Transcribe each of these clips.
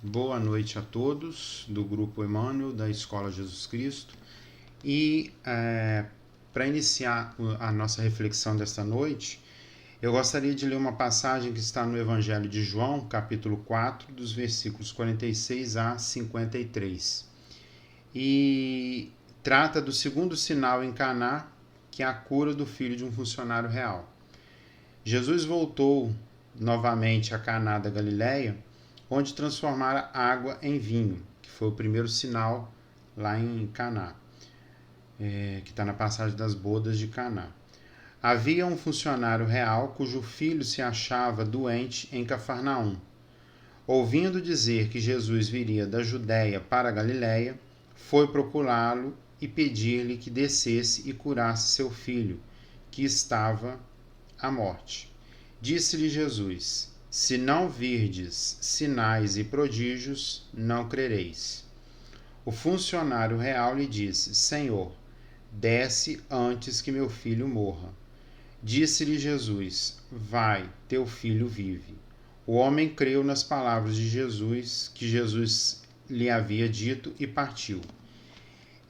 Boa noite a todos do Grupo Emmanuel da Escola Jesus Cristo. E para iniciar a nossa reflexão desta noite, eu gostaria de ler uma passagem que está no Evangelho de João, capítulo 4, dos versículos 46 a 53. E trata do segundo sinal em Caná, que é a cura do filho de um funcionário real. Jesus voltou novamente a Caná da Galileia, onde transformara água em vinho, que foi o primeiro sinal lá em Caná, que está na passagem das bodas de Caná. Havia um funcionário real cujo filho se achava doente em Cafarnaum. Ouvindo dizer que Jesus viria da Judéia para a Galileia, foi procurá-lo e pedir-lhe que descesse e curasse seu filho, que estava à morte. Disse-lhe Jesus: se não virdes sinais e prodígios, não crereis. O funcionário real lhe disse: Senhor, desce antes que meu filho morra. Disse-lhe Jesus: vai, teu filho vive. O homem creu nas palavras de Jesus, que Jesus lhe havia dito, e partiu.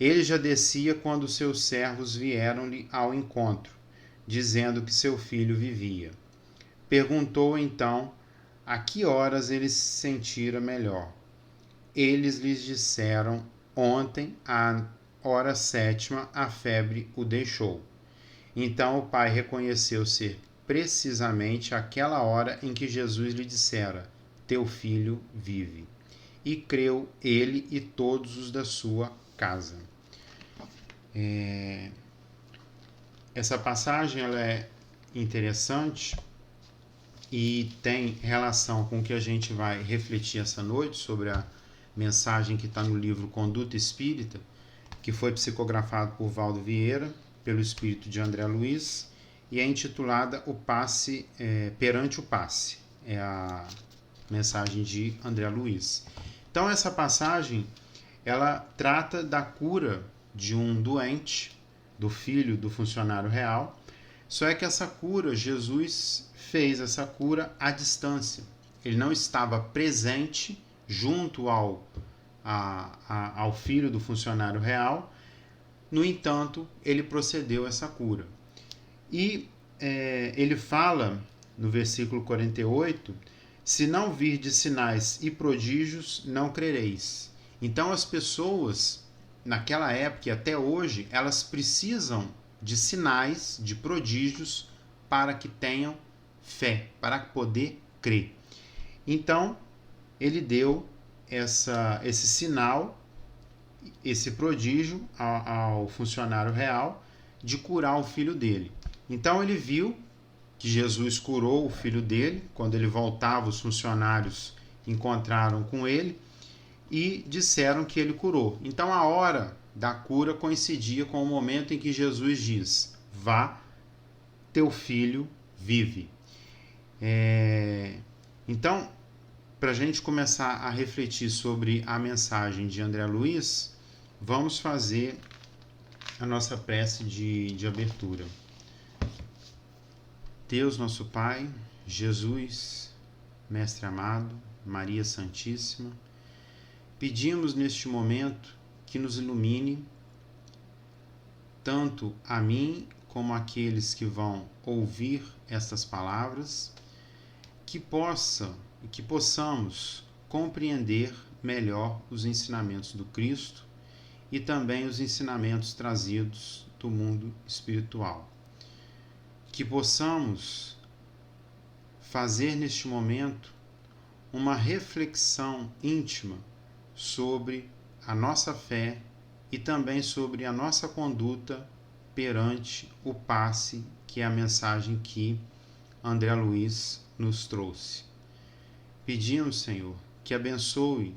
Ele já descia quando seus servos vieram-lhe ao encontro, dizendo que seu filho vivia. Perguntou então a que horas ele se sentira melhor. Eles lhes disseram: ontem, à hora 7ª, a febre o deixou. Então o pai reconheceu ser precisamente aquela hora em que Jesus lhe dissera: teu filho vive. E creu ele e todos os da sua casa. Essa passagem ela é interessante e tem relação com o que a gente vai refletir essa noite sobre a mensagem que está no livro Conduta Espírita, que foi psicografado por Valdo Vieira, pelo espírito de André Luiz, e é intitulada O Passe, Perante o Passe. É a mensagem de André Luiz. Então essa passagem, ela trata da cura de um doente, do filho do funcionário real, só é que essa cura, Jesus fez essa cura à distância. Ele não estava presente junto ao filho do funcionário real. No entanto, ele procedeu essa cura. E ele fala, no versículo 48, se não virdes sinais e prodígios, não crereis. Então as pessoas, naquela época e até hoje, elas precisam de sinais, de prodígios, para que tenham fé, para poder crer. Então, ele deu esse sinal, esse prodígio ao funcionário real de curar o filho dele. Então ele viu que Jesus curou o filho dele. Quando ele voltava, os funcionários encontraram com ele e disseram que ele curou. Então a hora da cura coincidia com o momento em que Jesus diz: vá, teu filho vive. Então, para a gente começar a refletir sobre a mensagem de André Luiz, vamos fazer a nossa prece de abertura. Deus nosso Pai, Jesus, Mestre amado, Maria Santíssima, pedimos neste momento que nos ilumine, tanto a mim como aqueles que vão ouvir estas palavras, que possamos compreender melhor os ensinamentos do Cristo e também os ensinamentos trazidos do mundo espiritual. Que possamos fazer neste momento uma reflexão íntima sobre a nossa fé e também sobre a nossa conduta perante o passe, que é a mensagem que André Luiz nos trouxe. Pedimos, Senhor, que abençoe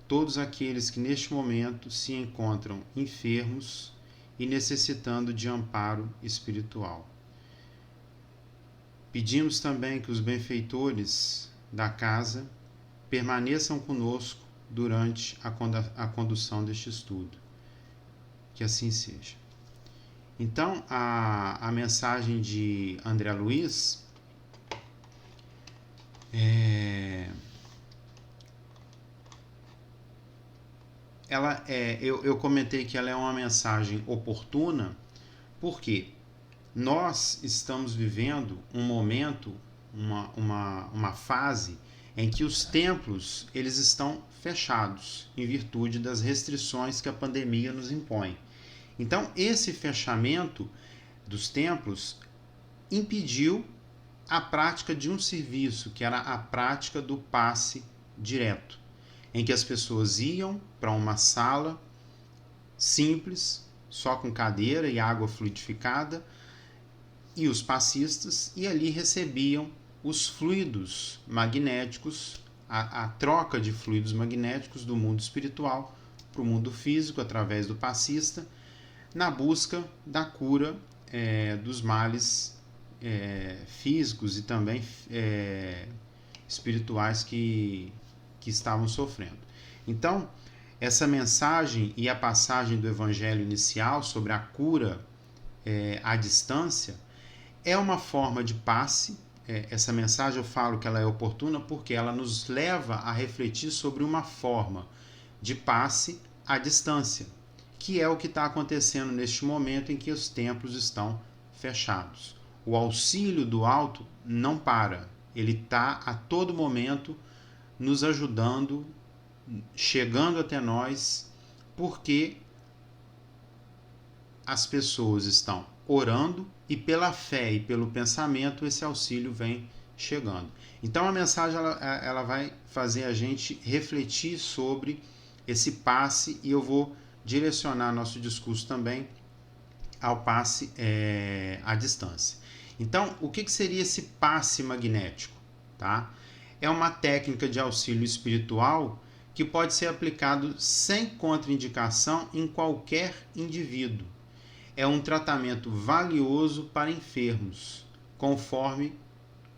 todos aqueles que neste momento se encontram enfermos e necessitando de amparo espiritual. Pedimos também que os benfeitores da casa permaneçam conosco durante a condução deste estudo. Que assim seja. Então, a mensagem de André Luiz eu comentei que ela é uma mensagem oportuna, porque nós estamos vivendo um momento, uma fase em que os templos eles estão fechados em virtude das restrições que a pandemia nos impõe. Então, esse fechamento dos templos impediu a prática de um serviço, que era a prática do passe direto, em que as pessoas iam para uma sala simples, só com cadeira e água fluidificada, e os passistas, e ali recebiam os fluidos magnéticos, a troca de fluidos magnéticos do mundo espiritual para o mundo físico através do passista, na busca da cura dos males físicos e também espirituais que estavam sofrendo. Então, essa mensagem e a passagem do evangelho inicial sobre a cura à distância é uma forma de passe. Essa mensagem eu falo que ela é oportuna porque ela nos leva a refletir sobre uma forma de passe à distância, que é o que está acontecendo neste momento em que os templos estão fechados. O auxílio do alto não para, ele está a todo momento nos ajudando, chegando até nós, porque as pessoas estão orando e pela fé e pelo pensamento esse auxílio vem chegando. Então a mensagem ela vai fazer a gente refletir sobre esse passe, e eu vou direcionar nosso discurso também ao passe à distância. Então, o que seria esse passe magnético? Tá? É uma técnica de auxílio espiritual que pode ser aplicado sem contraindicação em qualquer indivíduo. É um tratamento valioso para enfermos, conforme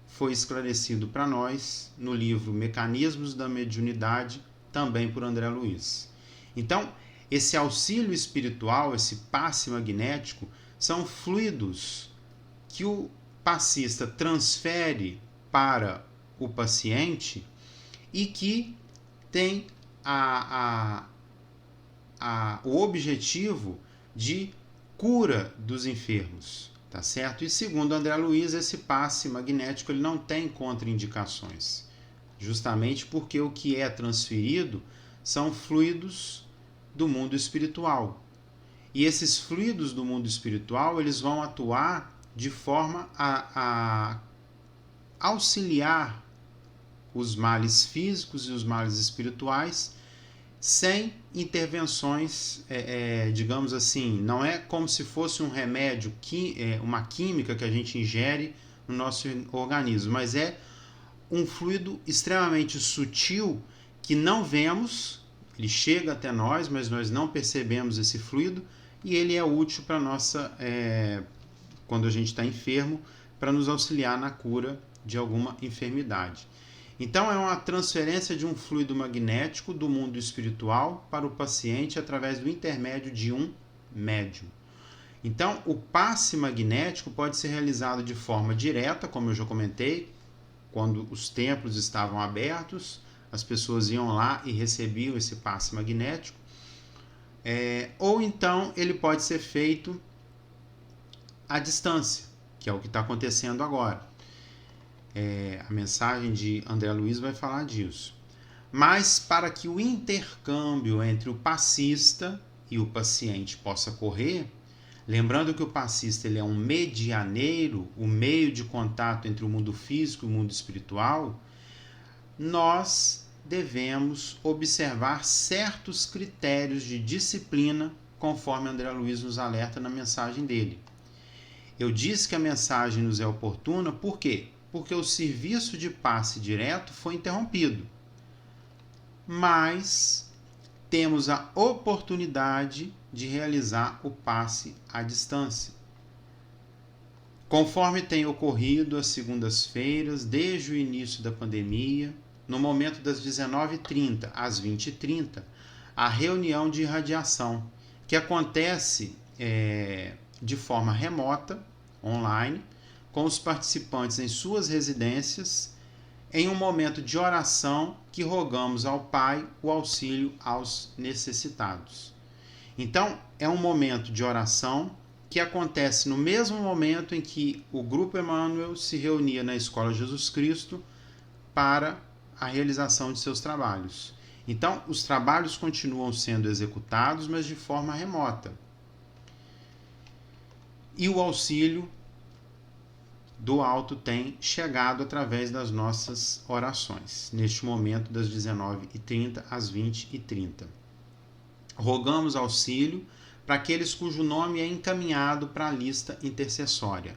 foi esclarecido para nós no livro Mecanismos da Mediunidade, também por André Luiz. Então, esse auxílio espiritual, esse passe magnético, são fluidos que o passista transfere para o paciente e que tem o objetivo de cura dos enfermos, tá certo? E segundo André Luiz, esse passe magnético ele não tem contraindicações, justamente porque o que é transferido são fluidos do mundo espiritual. E esses fluidos do mundo espiritual, eles vão atuar de forma a auxiliar os males físicos e os males espirituais, sem intervenções, digamos assim, não é como se fosse um remédio, uma química que a gente ingere no nosso organismo, mas é um fluido extremamente sutil que não vemos, ele chega até nós, mas nós não percebemos esse fluido, e ele é útil para nossa, quando a gente está enfermo, para nos auxiliar na cura de alguma enfermidade. Então, é uma transferência de um fluido magnético do mundo espiritual para o paciente através do intermédio de um médium. Então, o passe magnético pode ser realizado de forma direta, como eu já comentei, quando os templos estavam abertos, as pessoas iam lá e recebiam esse passe magnético, ou então ele pode ser feito à distância, que é o que está acontecendo agora. A mensagem de André Luiz vai falar disso. Mas para que o intercâmbio entre o passista e o paciente possa ocorrer, lembrando que o passista ele é um medianeiro, o meio de contato entre o mundo físico e o mundo espiritual, nós devemos observar certos critérios de disciplina, conforme André Luiz nos alerta na mensagem dele. Eu disse que a mensagem nos é oportuna, por quê? Porque o serviço de passe direto foi interrompido. Mas temos a oportunidade de realizar o passe à distância. Conforme tem ocorrido às segundas-feiras, desde o início da pandemia, no momento das 19h30 às 20h30, a reunião de irradiação, que acontece de forma remota, online, com os participantes em suas residências, em um momento de oração que rogamos ao Pai o auxílio aos necessitados. Então, é um momento de oração que acontece no mesmo momento em que o Grupo Emmanuel se reunia na Escola Jesus Cristo para a realização de seus trabalhos. Então, os trabalhos continuam sendo executados, mas de forma remota. E o auxílio do alto tem chegado através das nossas orações, neste momento das 19h30 às 20h30. Rogamos auxílio para aqueles cujo nome é encaminhado para a lista intercessória.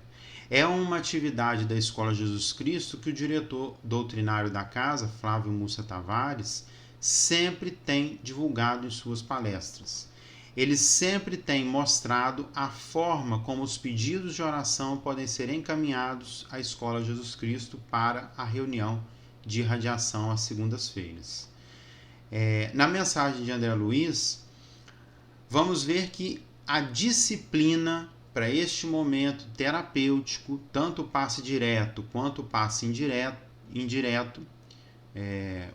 É uma atividade da Escola Jesus Cristo que o diretor doutrinário da casa, Flávio Mussa Tavares, sempre tem divulgado em suas palestras. Ele sempre tem mostrado a forma como os pedidos de oração podem ser encaminhados à Escola Jesus Cristo para a reunião de irradiação às segundas-feiras. Na mensagem de André Luiz, vamos ver que a disciplina para este momento terapêutico, tanto o passe direto quanto o passe indireto,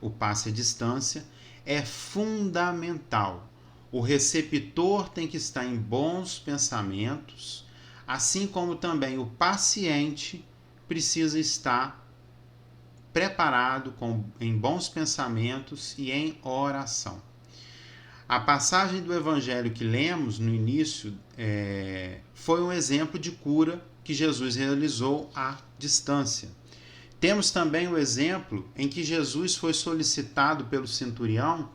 o passe à distância, é fundamental. O receptor tem que estar em bons pensamentos, assim como também o paciente precisa estar preparado em bons pensamentos e em oração. A passagem do Evangelho que lemos no início foi um exemplo de cura que Jesus realizou à distância. Temos também o exemplo em que Jesus foi solicitado pelo centurião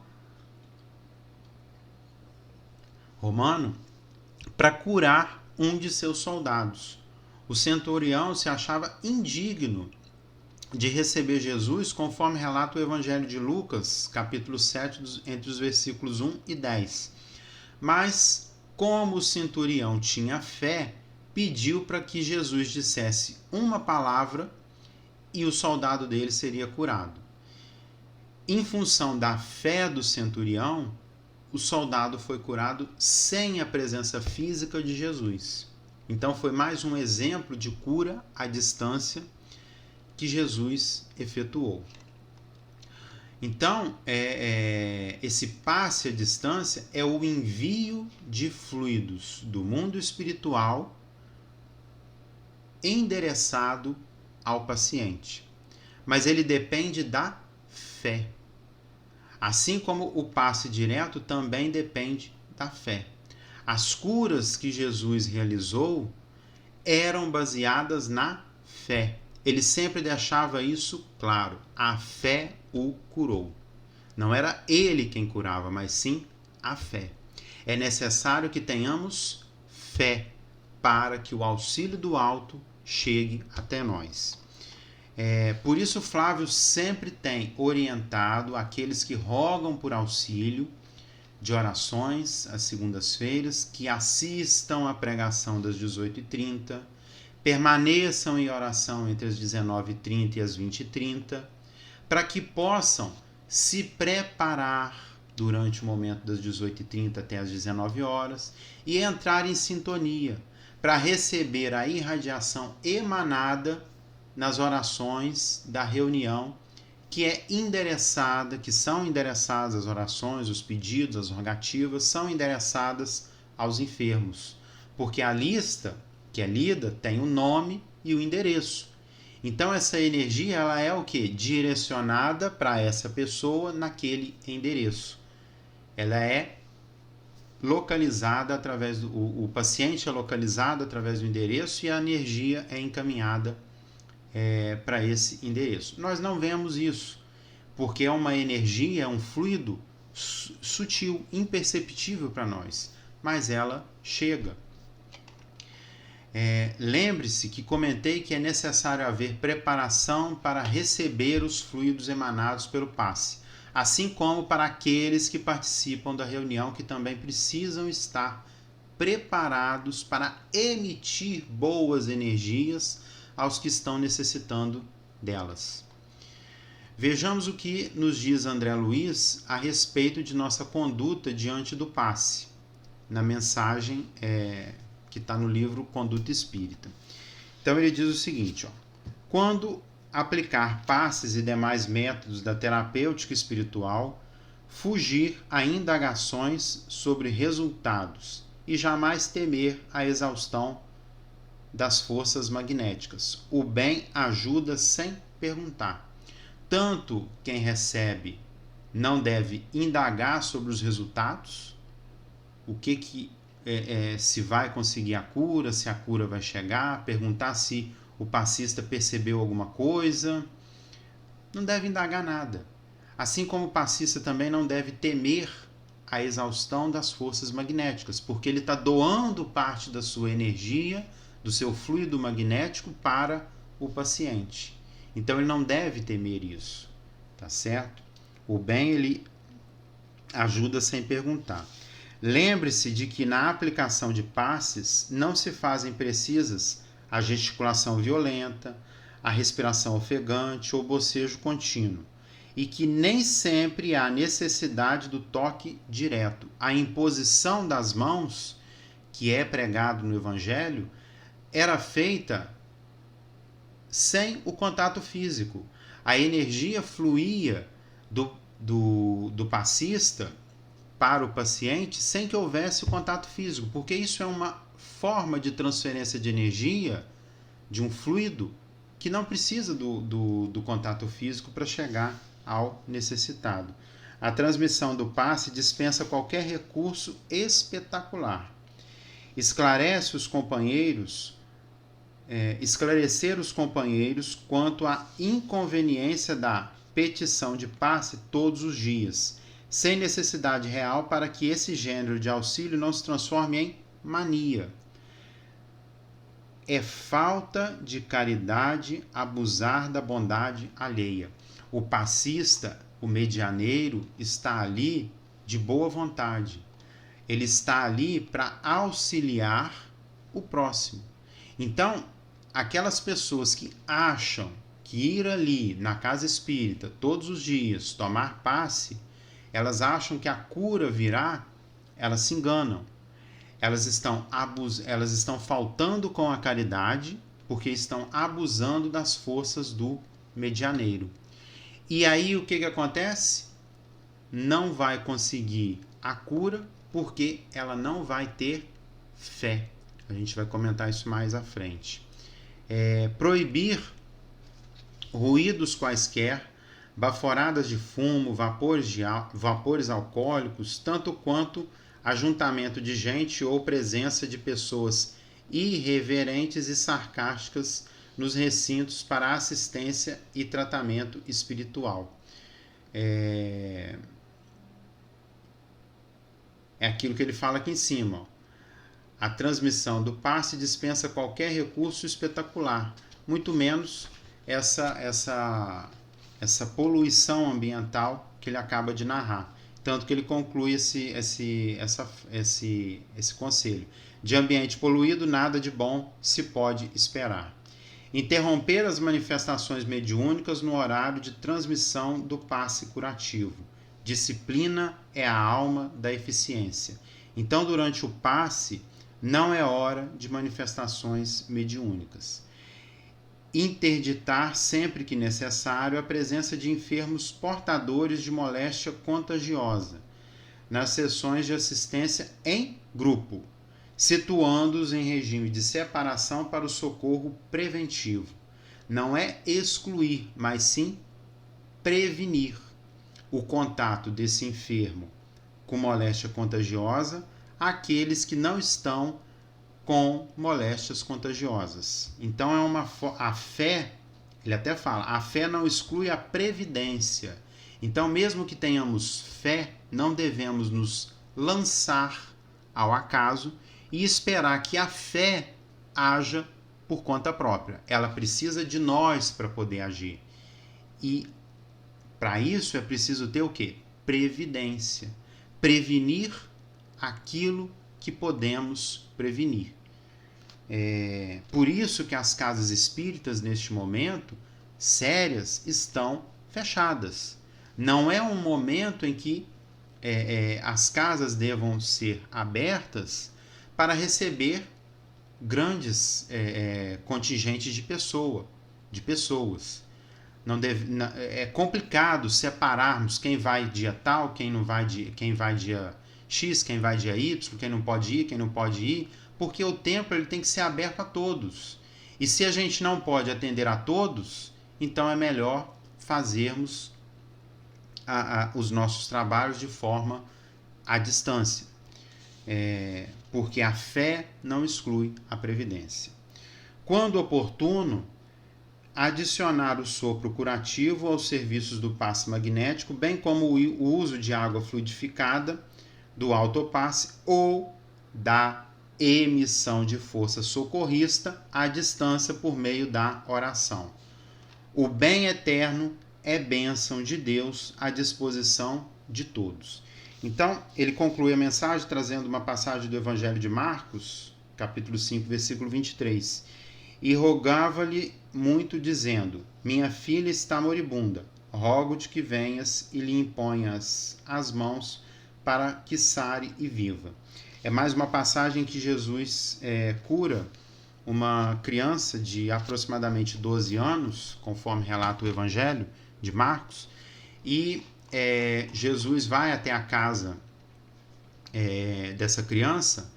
romano para curar um de seus soldados. O centurião se achava indigno de receber Jesus, conforme relata o Evangelho de Lucas, capítulo 7, entre os versículos 1 e 10. Mas, como o centurião tinha fé, pediu para que Jesus dissesse uma palavra e o soldado dele seria curado. Em função da fé do centurião, o soldado foi curado sem a presença física de Jesus. Então foi mais um exemplo de cura à distância que Jesus efetuou. Então, esse passe à distância é o envio de fluidos do mundo espiritual endereçado ao paciente. Mas ele depende da fé. Assim como o passe direto também depende da fé. As curas que Jesus realizou eram baseadas na fé. Ele sempre deixava isso claro. A fé o curou. Não era ele quem curava, mas sim a fé. É necessário que tenhamos fé para que o auxílio do alto chegue até nós. Por isso, Flávio sempre tem orientado aqueles que rogam por auxílio de orações às segundas-feiras, que assistam à pregação das 18h30, permaneçam em oração entre as 19h30 e as 20h30, para que possam se preparar durante o momento das 18h30 até as 19h e entrar em sintonia para receber a irradiação emanada nas orações da reunião, que são endereçadas as orações, os pedidos, as rogativas, são endereçadas aos enfermos, porque a lista que é lida tem o nome e o endereço. Então essa energia ela é o quê? Direcionada para essa pessoa naquele endereço. Ela é localizada através o paciente é localizado através do endereço e a energia é encaminhada para esse endereço. Nós não vemos isso, porque é uma energia, é um fluido sutil, imperceptível para nós, mas ela chega. Lembre-se que comentei que é necessário haver preparação para receber os fluidos emanados pelo passe, assim como para aqueles que participam da reunião, que também precisam estar preparados para emitir boas energias aos que estão necessitando delas. Vejamos o que nos diz André Luiz a respeito de nossa conduta diante do passe, na mensagem que está no livro Conduta Espírita. Então ele diz o seguinte: quando aplicar passes e demais métodos da terapêutica espiritual, fugir a indagações sobre resultados e jamais temer a exaustão das forças magnéticas. O bem ajuda sem perguntar. Tanto quem recebe não deve indagar sobre os resultados, o que se vai conseguir a cura, se a cura vai chegar, perguntar se o passista percebeu alguma coisa. Não deve indagar nada. Assim como o passista também não deve temer a exaustão das forças magnéticas, porque ele está doando parte da sua energia, do seu fluido magnético para o paciente. Então ele não deve temer isso, tá certo? O bem, ele ajuda sem perguntar. Lembre-se de que na aplicação de passes não se fazem precisas a gesticulação violenta, a respiração ofegante ou bocejo contínuo, e que nem sempre há necessidade do toque direto. A imposição das mãos, que é pregado no Evangelho, era feita sem o contato físico. A energia fluía do passista para o paciente sem que houvesse o contato físico, porque isso é uma forma de transferência de energia de um fluido que não precisa do contato físico para chegar ao necessitado. A transmissão do passe dispensa qualquer recurso espetacular. Esclarecer os companheiros quanto à inconveniência da petição de passe todos os dias, sem necessidade real, para que esse gênero de auxílio não se transforme em mania. É falta de caridade abusar da bondade alheia. O passista, o medianeiro, está ali de boa vontade. Ele está ali para auxiliar o próximo. Então, aquelas pessoas que acham que ir ali na casa espírita todos os dias, tomar passe, elas acham que a cura virá, elas se enganam. Elas estão faltando com a caridade, porque estão abusando das forças do medianeiro. E aí o que acontece? Não vai conseguir a cura, porque ela não vai ter fé. A gente vai comentar isso mais à frente. Proibir ruídos quaisquer, baforadas de fumo, vapores alcoólicos, tanto quanto ajuntamento de gente ou presença de pessoas irreverentes e sarcásticas nos recintos para assistência e tratamento espiritual. É aquilo que ele fala aqui em cima. Ó. A transmissão do passe dispensa qualquer recurso espetacular, muito menos essa poluição ambiental que ele acaba de narrar. Tanto que ele conclui esse conselho. De ambiente poluído, nada de bom se pode esperar. Interromper as manifestações mediúnicas no horário de transmissão do passe curativo. Disciplina é a alma da eficiência. Então, durante o passe, não é hora de manifestações mediúnicas. Interditar, sempre que necessário, a presença de enfermos portadores de moléstia contagiosa nas sessões de assistência em grupo, situando-os em regime de separação para o socorro preventivo. Não é excluir, mas sim prevenir o contato desse enfermo com moléstia contagiosa àqueles que não estão com moléstias contagiosas. Então a fé, ele até fala, a fé não exclui a previdência. Então, mesmo que tenhamos fé, não devemos nos lançar ao acaso e esperar que a fé haja por conta própria. Ela precisa de nós para poder agir. E para isso é preciso ter o quê? Previdência. Prevenir aquilo que podemos prevenir. Por isso que as casas espíritas, neste momento, sérias, estão fechadas. Não é um momento em que as casas devam ser abertas para receber grandes contingentes de pessoas. É complicado separarmos quem vai dia tal, quem não vai quem vai dia X, quem vai dia Y, quem não pode ir, quem não pode ir, porque o templo ele tem que ser aberto a todos. E se a gente não pode atender a todos, então é melhor fazermos os nossos trabalhos de forma à distância. Porque a fé não exclui a previdência. Quando oportuno, adicionar o sopro curativo aos serviços do passe magnético, bem como o uso de água fluidificada do autopasse ou da emissão de força socorrista à distância por meio da oração. O bem eterno é bênção de Deus à disposição de todos. Então, ele conclui a mensagem trazendo uma passagem do Evangelho de Marcos, capítulo 5, versículo 23. E rogava-lhe muito, dizendo: minha filha está moribunda, rogo-te que venhas e lhe imponhas as mãos para que sare e viva. É mais uma passagem que Jesus cura uma criança de aproximadamente 12 anos, conforme relata o Evangelho de Marcos, e Jesus vai até a casa dessa criança.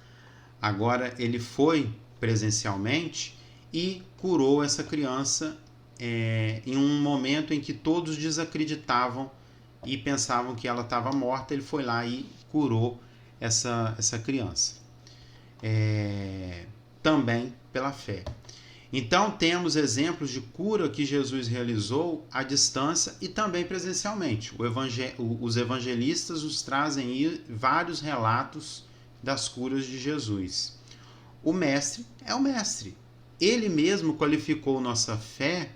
Agora ele foi presencialmente e curou essa criança em um momento em que todos desacreditavam e pensavam que ela estava morta. Ele foi lá e curou essa criança, também pela fé. Então temos exemplos de cura que Jesus realizou à distância e também presencialmente. Os evangelistas nos trazem vários relatos das curas de Jesus. O mestre é o mestre. Ele mesmo qualificou nossa fé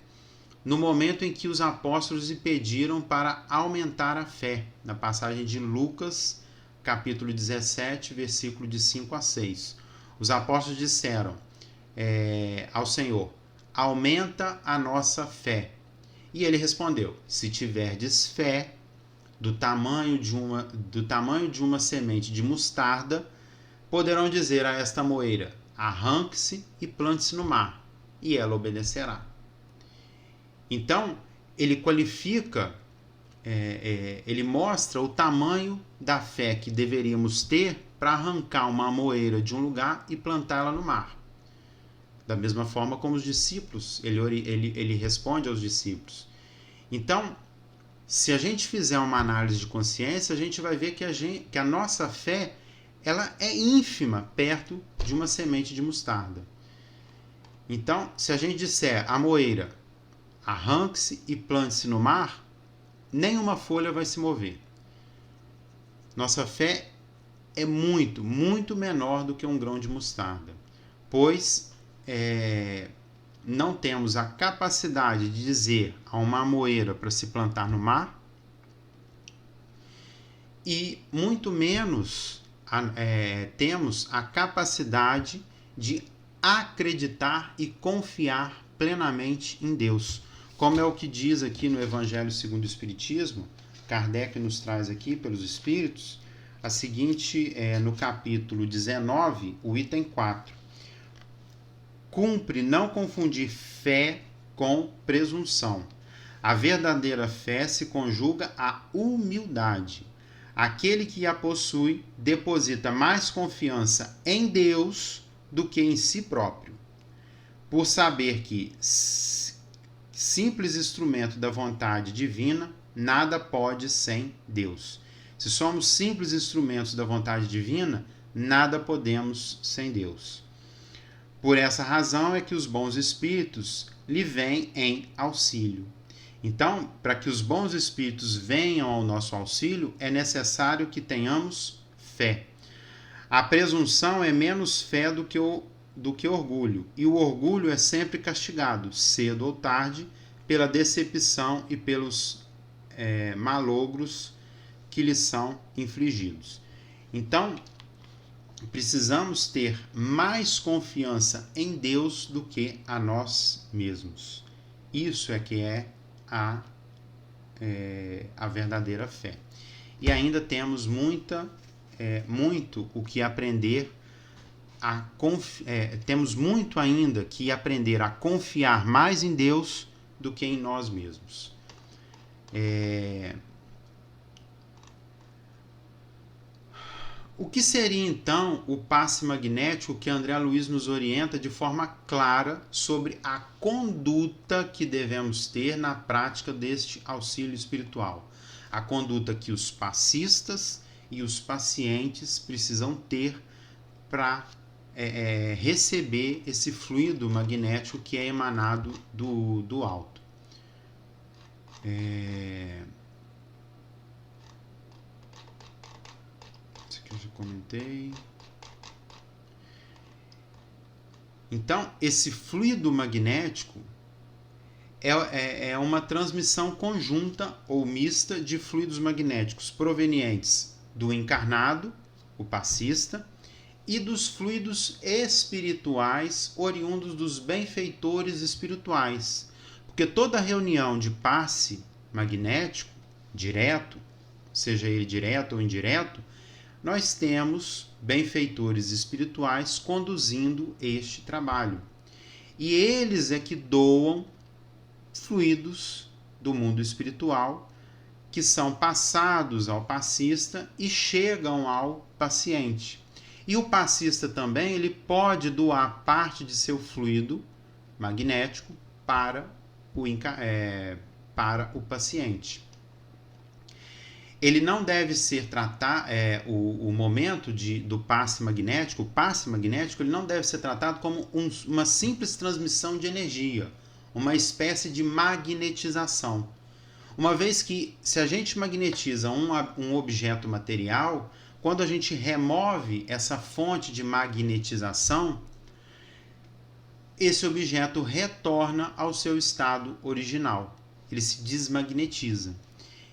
no momento em que os apóstolos lhe pediram para aumentar a fé, na passagem de Lucas, capítulo 17, versículo de 5 a 6. Os apóstolos disseram ao Senhor: aumenta a nossa fé. E ele respondeu: se tiverdes fé do tamanho de uma semente de mostarda, poderão dizer a esta moeira: arranque-se e plante-se no mar, e ela obedecerá. Então, ele qualifica, ele mostra o tamanho da fé que deveríamos ter para arrancar uma moeira de um lugar e plantá-la no mar. Da mesma forma como os discípulos, ele responde aos discípulos. Então, se a gente fizer uma análise de consciência, a gente vai ver que a nossa fé ela é ínfima perto de uma semente de mostarda. Então, se a gente disser a moeira, arranque-se e plante-se no mar, nenhuma folha vai se mover. Nossa fé é muito, muito menor do que um grão de mostarda, pois não temos a capacidade de dizer a uma moeira para se plantar no mar, e muito menos temos a capacidade de acreditar e confiar plenamente em Deus, como é o que diz aqui no Evangelho segundo o Espiritismo. Kardec nos traz aqui pelos Espíritos a seguinte, no capítulo 19, o item 4. Cumpre não confundir fé com presunção. A verdadeira fé se conjuga à humildade. Aquele que a possui deposita mais confiança em Deus do que em si próprio, por saber que, simples instrumento da vontade divina, nada pode sem Deus. Se somos simples instrumentos da vontade divina, nada podemos sem Deus. Por essa razão é que os bons espíritos lhe vêm em auxílio. Então, para que os bons espíritos venham ao nosso auxílio, é necessário que tenhamos fé. A presunção é menos fé do que orgulho, e o orgulho é sempre castigado, cedo ou tarde, pela decepção e pelos malogros que lhe são infligidos. Então, precisamos ter mais confiança em Deus do que a nós mesmos. Isso é que é a verdadeira fé. E ainda temos muito o que aprender temos muito ainda que aprender a confiar mais em Deus do que em nós mesmos. O que seria então o passe magnético que André Luiz nos orienta de forma clara sobre a conduta que devemos ter na prática deste auxílio espiritual? A conduta que os passistas e os pacientes precisam ter para receber esse fluido magnético que é emanado do alto. Isso aqui eu já comentei. Então, esse fluido magnético é uma transmissão conjunta ou mista de fluidos magnéticos provenientes do encarnado, o passista, e dos fluidos espirituais oriundos dos benfeitores espirituais. Porque toda reunião de passe magnético, direto, seja ele direto ou indireto, nós temos benfeitores espirituais conduzindo este trabalho. E eles é que doam fluidos do mundo espiritual que são passados ao passista e chegam ao paciente. E o passista também ele pode doar parte de seu fluido magnético para o paciente. Ele não deve ser tratado, o momento do passe magnético, o passe magnético, ele não deve ser tratado como uma simples transmissão de energia, uma espécie de magnetização. Uma vez que, se a gente magnetiza um objeto material, quando a gente remove essa fonte de magnetização, esse objeto retorna ao seu estado original. Ele se desmagnetiza.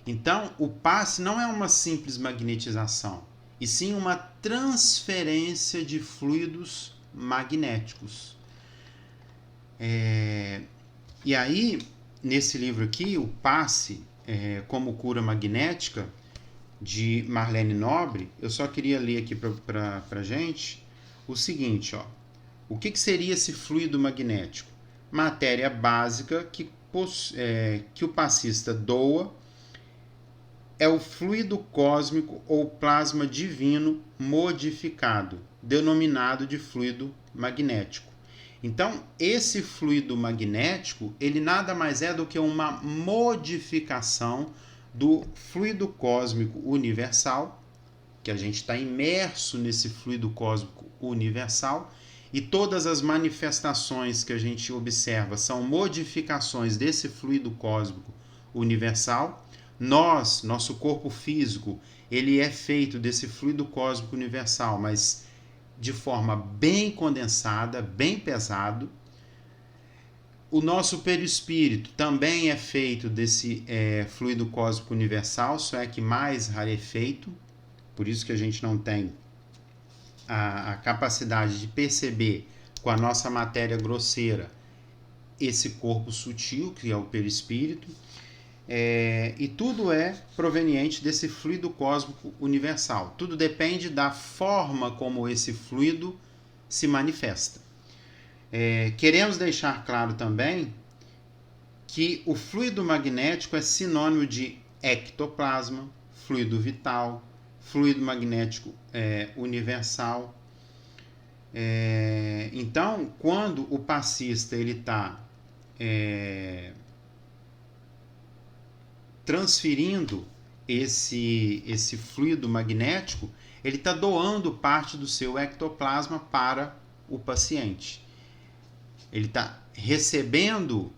Então, o passe não é uma simples magnetização, e sim uma transferência de fluidos magnéticos. E aí, nesse livro aqui, o passe como cura magnética, de Marlene Nobre, eu só queria ler aqui para a gente o seguinte, ó. O que seria esse fluido magnético? Matéria básica que o passista doa é o fluido cósmico ou plasma divino modificado, denominado de fluido magnético. Então, esse fluido magnético, ele nada mais é do que uma modificação do fluido cósmico universal, que a gente está imerso nesse fluido cósmico universal, e todas as manifestações que a gente observa são modificações desse fluido cósmico universal. Nosso corpo físico, ele é feito desse fluido cósmico universal, mas de forma bem condensada, bem pesado. O nosso perispírito também é feito desse fluido cósmico universal, só é que mais rarefeito, por isso que a gente não tem a capacidade de perceber com a nossa matéria grosseira esse corpo sutil, que é o perispírito, e tudo é proveniente desse fluido cósmico universal. Tudo depende da forma como esse fluido se manifesta. Queremos deixar claro também que o fluido magnético é sinônimo de ectoplasma, fluido vital, fluido magnético universal. Então, quando o passista está transferindo esse fluido magnético, ele está doando parte do seu ectoplasma para o paciente. Ele está recebendo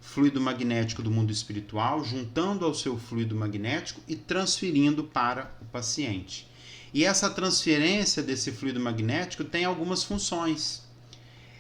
fluido magnético do mundo espiritual, juntando ao seu fluido magnético e transferindo para o paciente. E essa transferência desse fluido magnético tem algumas funções.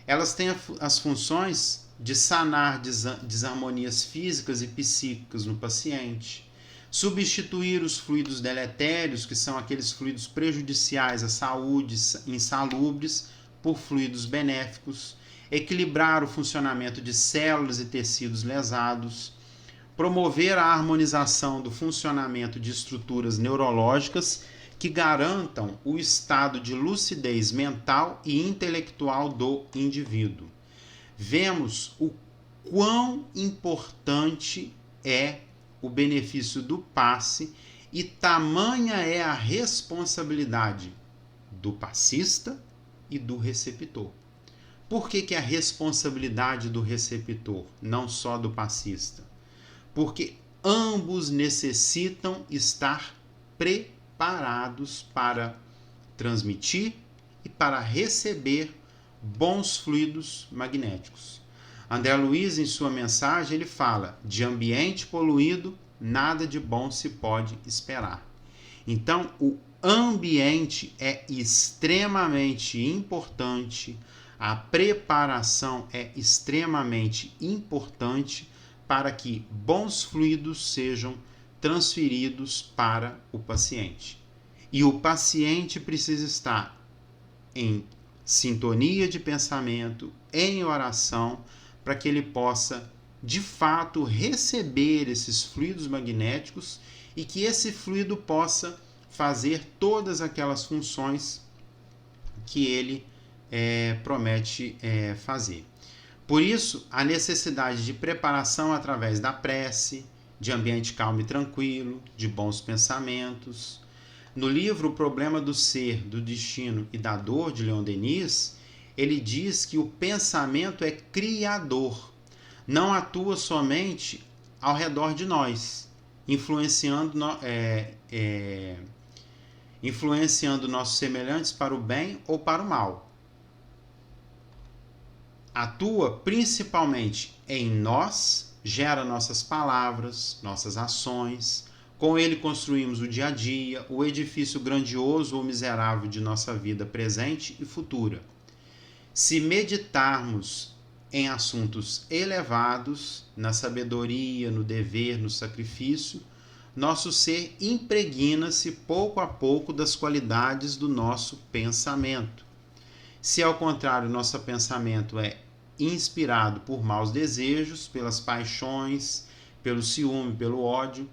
Elas têm as funções de sanar desarmonias físicas e psíquicas no paciente, substituir os fluidos deletérios, que são aqueles fluidos prejudiciais à saúde, insalubres, por fluidos benéficos, equilibrar o funcionamento de células e tecidos lesados, promover a harmonização do funcionamento de estruturas neurológicas que garantam o estado de lucidez mental e intelectual do indivíduo. Vemos o quão importante é o benefício do passe e tamanha é a responsabilidade do passista e do receptor. Por que a responsabilidade do receptor, não só do passista? Porque ambos necessitam estar preparados para transmitir e para receber bons fluidos magnéticos. André Luiz, em sua mensagem, ele fala: de ambiente poluído, nada de bom se pode esperar. Então, o ambiente é extremamente importante, a preparação é extremamente importante para que bons fluidos sejam transferidos para o paciente. E o paciente precisa estar em sintonia de pensamento, em oração, para que ele possa, de fato, receber esses fluidos magnéticos e que esse fluido possa fazer todas aquelas funções que ele promete fazer. Por isso, a necessidade de preparação através da prece, de ambiente calmo e tranquilo, de bons pensamentos. No livro O Problema do Ser, do Destino e da Dor, de Leon Denis, ele diz que o pensamento é criador, não atua somente ao redor de nós, influenciando nossos semelhantes para o bem ou para o mal. Atua principalmente em nós, gera nossas palavras, nossas ações. Com ele construímos o dia a dia, o edifício grandioso ou miserável de nossa vida presente e futura. Se meditarmos em assuntos elevados, na sabedoria, no dever, no sacrifício, nosso ser impregna-se pouco a pouco das qualidades do nosso pensamento. Se, ao contrário, nosso pensamento é inspirado por maus desejos, pelas paixões, pelo ciúme, pelo ódio,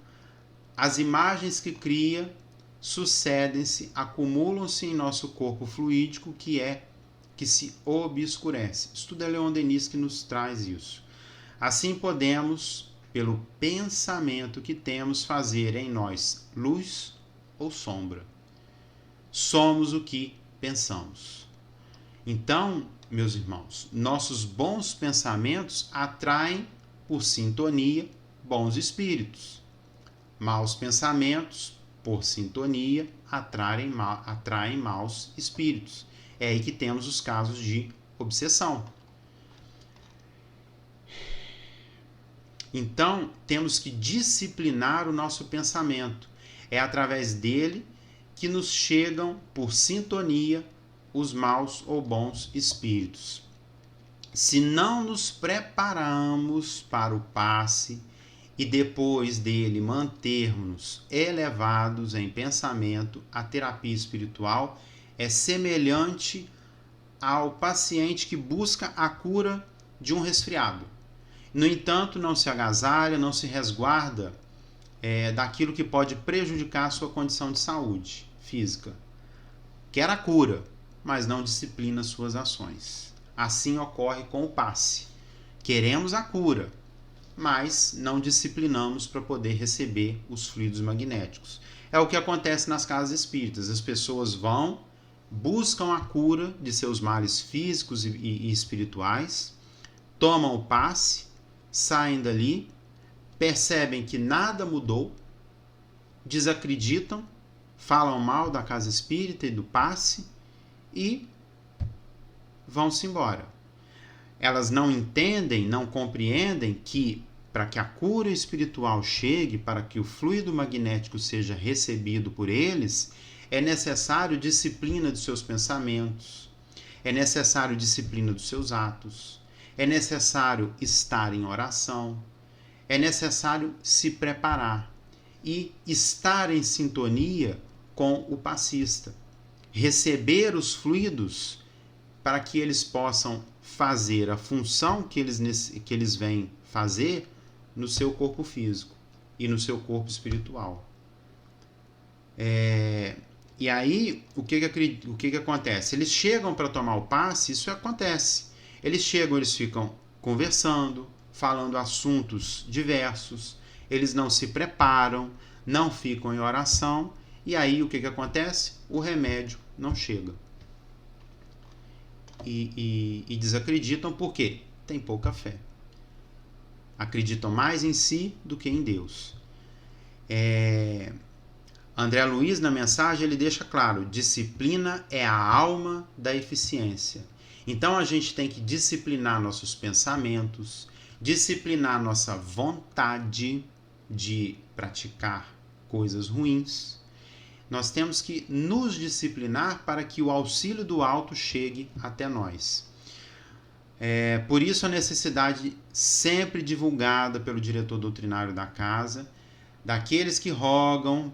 as imagens que cria sucedem-se, acumulam-se em nosso corpo fluídico, que se obscurece. Isso tudo é Leon Denis que nos traz isso. Assim podemos, pelo pensamento que temos, fazer em nós luz ou sombra. Somos o que pensamos. Então, meus irmãos, nossos bons pensamentos atraem, por sintonia, bons espíritos. Maus pensamentos, por sintonia, atraem maus espíritos. É aí que temos os casos de obsessão. Então, temos que disciplinar o nosso pensamento. É através dele que nos chegam, por sintonia, os maus ou bons espíritos. Se não nos preparamos para o passe e depois dele mantermos elevados em pensamento, a terapia espiritual é semelhante ao paciente que busca a cura de um resfriado. No entanto, não se agasalha, não se resguarda daquilo que pode prejudicar a sua condição de saúde física. Quer a cura, mas não disciplina suas ações. Assim ocorre com o passe. Queremos a cura, mas não disciplinamos para poder receber os fluidos magnéticos. É o que acontece nas casas espíritas. As pessoas vão, buscam a cura de seus males físicos e espirituais, tomam o passe, saem dali, percebem que nada mudou, desacreditam, falam mal da casa espírita e do passe e vão-se embora. Elas não entendem, não compreendem que para que a cura espiritual chegue, para que o fluido magnético seja recebido por eles, é necessário disciplina dos seus pensamentos, é necessário disciplina dos seus atos, é necessário estar em oração, é necessário se preparar e estar em sintonia com o passista, receber os fluidos para que eles possam fazer a função que eles vêm fazer no seu corpo físico e no seu corpo espiritual. E aí, o que acontece? Eles chegam para tomar o passe, isso acontece. Eles chegam, eles ficam conversando, falando assuntos diversos, eles não se preparam, não ficam em oração, e aí o que acontece? O remédio não chega. E desacreditam porque tem pouca fé. Acreditam mais em si do que em Deus. André Luiz, na mensagem, ele deixa claro: disciplina é a alma da eficiência. Então a gente tem que disciplinar nossos pensamentos, disciplinar nossa vontade de praticar coisas ruins. Nós temos que nos disciplinar para que o auxílio do alto chegue até nós. Por isso a necessidade sempre divulgada pelo diretor doutrinário da casa, daqueles que rogam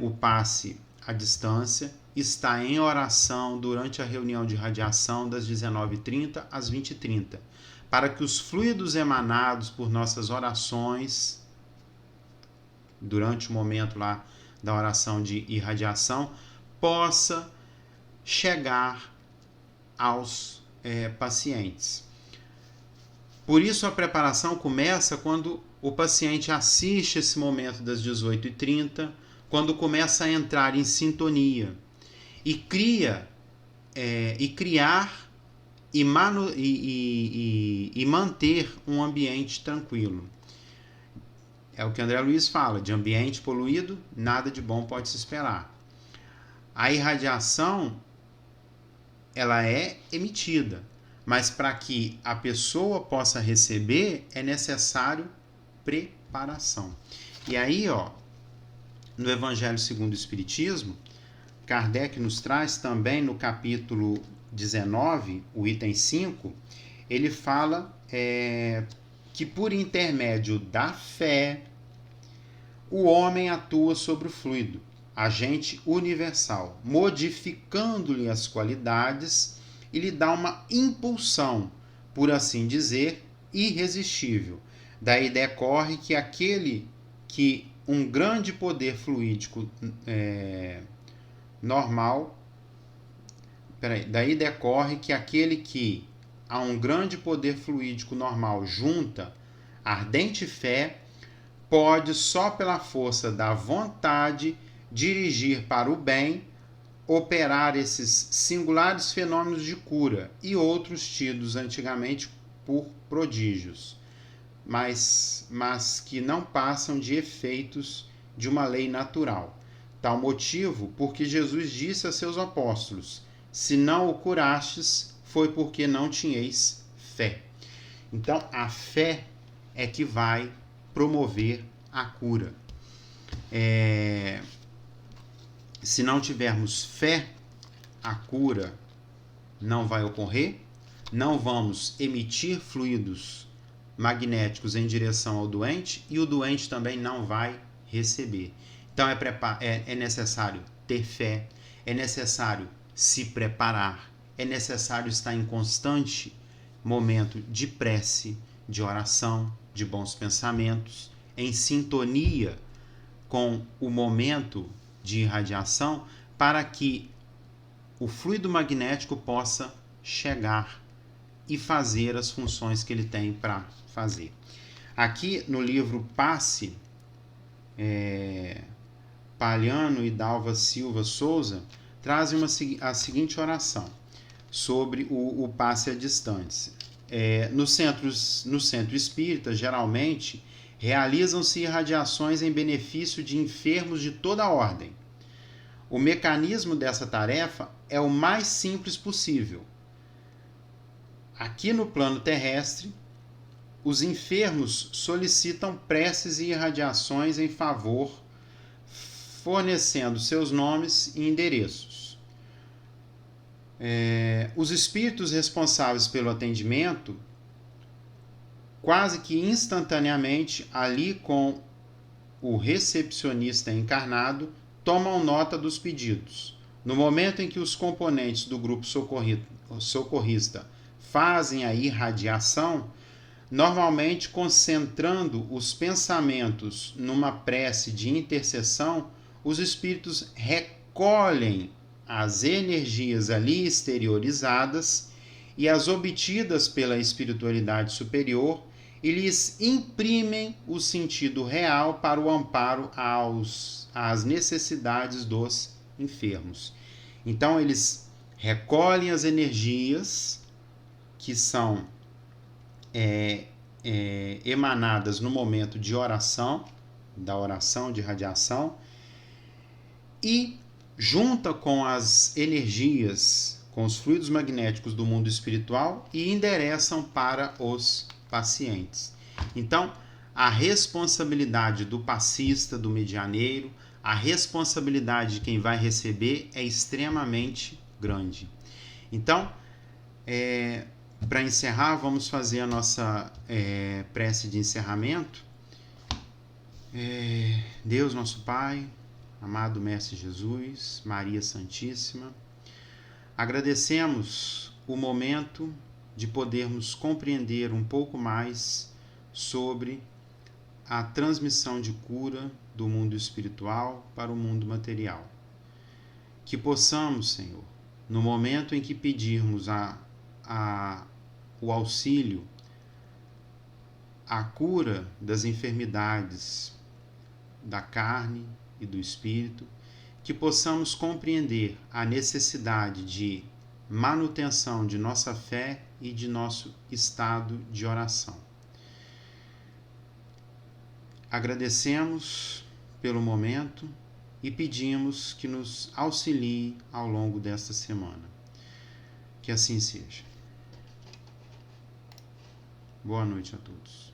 o passe à distância, está em oração durante a reunião de radiação das 19h30 às 20h30, para que os fluidos emanados por nossas orações, durante o momento lá da oração de irradiação, possa chegar aos pacientes. Por isso a preparação começa quando o paciente assiste esse momento das 18h30, quando começa a entrar em sintonia e criar e manter um ambiente tranquilo. É o que André Luiz fala: de ambiente poluído, nada de bom pode se esperar. A irradiação, ela é emitida, mas para que a pessoa possa receber, é necessário preparação. E aí, no Evangelho segundo o Espiritismo, Kardec nos traz também no capítulo 19, o item 5, ele fala que por intermédio da fé, o homem atua sobre o fluido, agente universal, modificando-lhe as qualidades e lhe dá uma impulsão, por assim dizer, irresistível. Daí decorre que um grande poder fluídico daí decorre que aquele que a um grande poder fluídico normal junta ardente fé, pode só pela força da vontade dirigir para o bem, operar esses singulares fenômenos de cura e outros tidos antigamente por prodígios, mas que não passam de efeitos de uma lei natural. Tal motivo, porque Jesus disse a seus apóstolos: se não o curastes, foi porque não tinhais fé. Então, a fé é que vai promover a cura. Se não tivermos fé, a cura não vai ocorrer, não vamos emitir fluidos magnéticos em direção ao doente e o doente também não vai receber. Então é necessário ter fé, é necessário se preparar, é necessário estar em constante momento de prece, de oração, de bons pensamentos, em sintonia com o momento de irradiação, para que o fluido magnético possa chegar e fazer as funções que ele tem para fazer. Aqui no livro Passe, Palhano e Dalva Silva Souza trazem a seguinte oração sobre o passe à distância. No centro espírita, geralmente, realizam-se irradiações em benefício de enfermos de toda a ordem. O mecanismo dessa tarefa é o mais simples possível. Aqui no plano terrestre, os enfermos solicitam preces e irradiações em favor, fornecendo seus nomes e endereços. Os espíritos responsáveis pelo atendimento, quase que instantaneamente, ali com o recepcionista encarnado, tomam nota dos pedidos. No momento em que os componentes do grupo socorrista fazem a irradiação, normalmente concentrando os pensamentos numa prece de intercessão, os espíritos recolhem as energias ali exteriorizadas e as obtidas pela espiritualidade superior, e lhes imprimem o sentido real para o amparo às necessidades dos enfermos. Então, eles recolhem as energias que são emanadas no momento de oração, de radiação, e junta com as energias, com os fluidos magnéticos do mundo espiritual e endereçam para os pacientes. Então, a responsabilidade do passista, do medianeiro, a responsabilidade de quem vai receber é extremamente grande. Então, para encerrar, vamos fazer a nossa prece de encerramento. Deus, nosso Pai, amado Mestre Jesus, Maria Santíssima, agradecemos o momento de podermos compreender um pouco mais sobre a transmissão de cura do mundo espiritual para o mundo material. Que possamos, Senhor, no momento em que pedirmos o auxílio, a cura das enfermidades da carne e do espírito, que possamos compreender a necessidade de manutenção de nossa fé e de nosso estado de oração. Agradecemos pelo momento e pedimos que nos auxilie ao longo desta semana. Que assim seja. Boa noite a todos.